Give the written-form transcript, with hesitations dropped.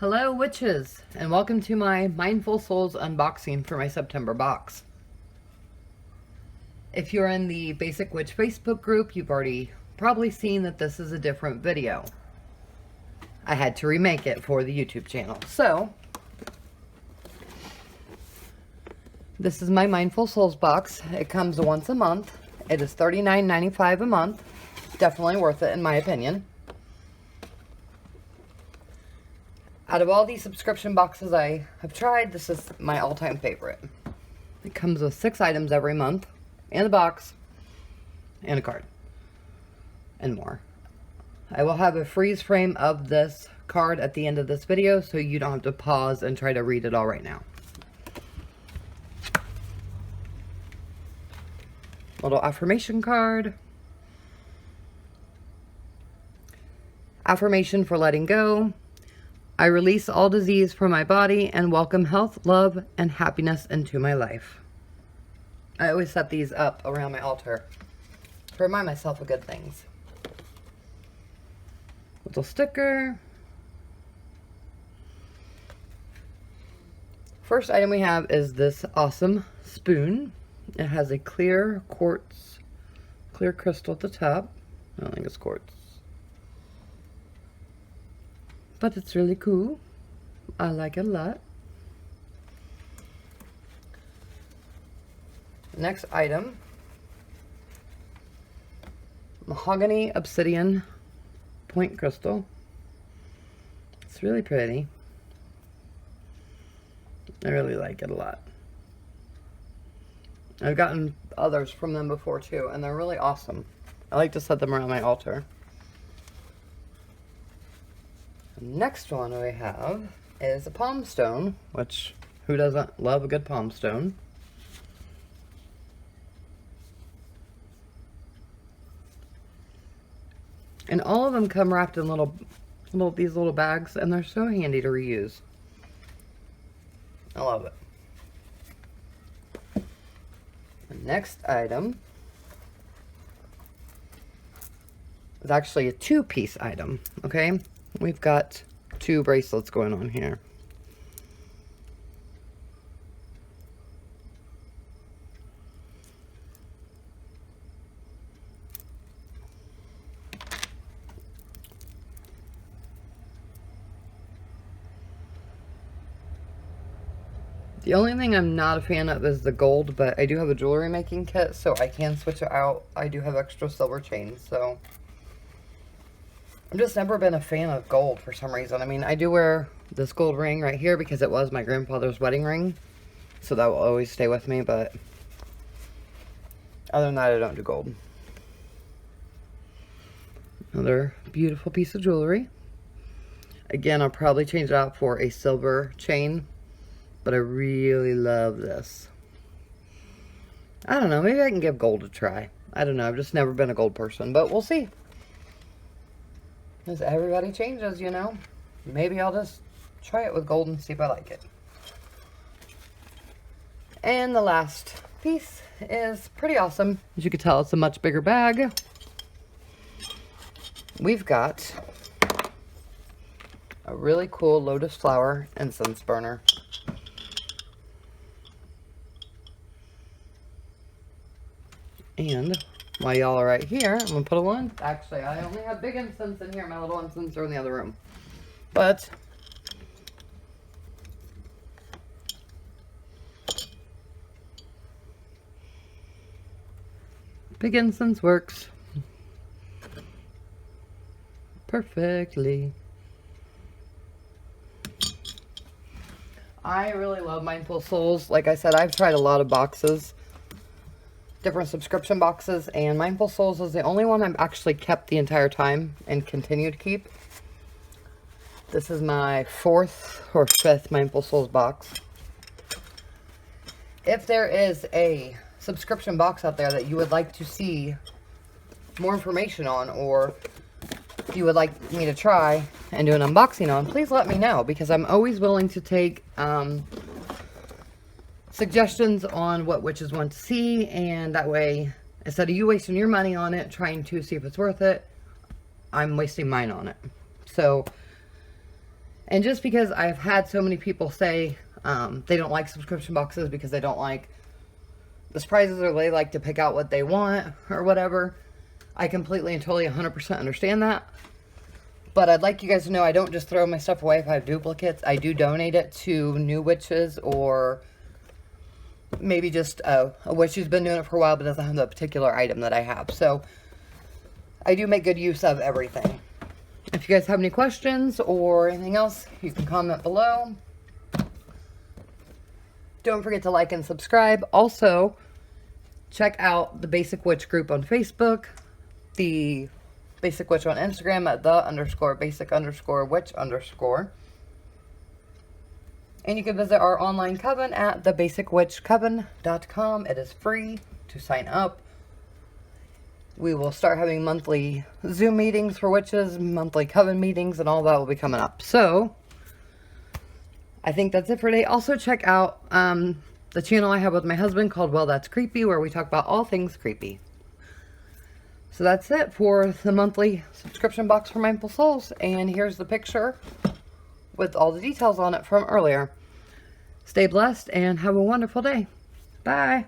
Hello witches, and welcome to my Mindful Souls unboxing for my September box. If you're in the Basic Witch Facebook group, you've already probably seen that this is a different video. I had to remake it for the YouTube channel. So, this is my Mindful Souls box. It comes once a month. It is $39.95 a month. Definitely worth it in my opinion. Out of all these subscription boxes I have tried, this is my all-time favorite. It comes with 6 items every month, and a box, and a card, and more. I will have a freeze frame of this card at the end of this video, so you don't have to pause and try to read it all right now. Little affirmation card. Affirmation for letting go. I release all disease from my body and welcome health, love, and happiness into my life. I always set these up around my altar to remind myself of good things. Little sticker. First item we have is this awesome spoon. It has a clear quartz, clear crystal at the top. I don't think it's quartz, but it's really cool. I like it a lot. Next item, mahogany obsidian point crystal. It's really pretty. I really like it a lot. I've gotten others from them before too, and they're really awesome. I like to set them around my altar. The next one we have is a palm stone, which who doesn't love a good palm stone? And all of them come wrapped in these little bags, and they're so handy to reuse. I love it. The next item is actually a 2-piece item, okay? We've got 2 bracelets going on here. The only thing I'm not a fan of is the gold, but I do have a jewelry making kit, so I can switch it out. I do have extra silver chains, so I've just never been a fan of gold for some reason. I mean, I do wear this gold ring right here because it was my grandfather's wedding ring, so that will always stay with me, but other than that, I don't do gold. Another beautiful piece of jewelry. Again, I'll probably change it out for a silver chain, but I really love this. I don't know, maybe I can give gold a try. I don't know, I've just never been a gold person, but we'll see. As everybody changes, you know. Maybe I'll just try it with gold and see if I like it. And the last piece is pretty awesome. As you can tell, it's a much bigger bag. We've got a really cool lotus flower incense burner. And while y'all are right here, I'm going to put a one. Actually, I only have big incense in here. My little incense are in the other room. But big incense works perfectly. I really love Mindful Souls. Like I said, I've tried a lot of boxes, different subscription boxes, and Mindful Souls is the only one I've actually kept the entire time and continue to keep. This is my 4th or 5th Mindful Souls box. If there is a subscription box out there that you would like to see more information on, or you would like me to try and do an unboxing on, please let me know, because I'm always willing to take suggestions on what witches want to see, and that way, instead of you wasting your money on it trying to see if it's worth it, I'm wasting mine on it. So And just because I've had so many people say they don't like subscription boxes because they don't like the surprises, or they like to pick out what they want or whatever, I completely and totally 100% understand that. But I'd like you guys to know I don't just throw my stuff away if I have duplicates. I do donate it to new witches, or maybe just a witch who's been doing it for a while but doesn't have the particular item that I have. So I do make good use of everything. If you guys have any questions or anything else, you can comment below. Don't forget to like and subscribe. Also, check out the Basic Witch group on Facebook, the Basic Witch on Instagram at _basic_witch_. And you can visit our online coven at thebasicwitchcoven.com. It is free to sign up. We will start having monthly Zoom meetings for witches, monthly coven meetings, and all that will be coming up. So, I think that's it for today. Also, check out the channel I have with my husband called Well That's Creepy, where we talk about all things creepy. So that's it for the monthly subscription box for Mindful Souls. And here's the picture with all the details on it from earlier. Stay blessed and have a wonderful day. Bye.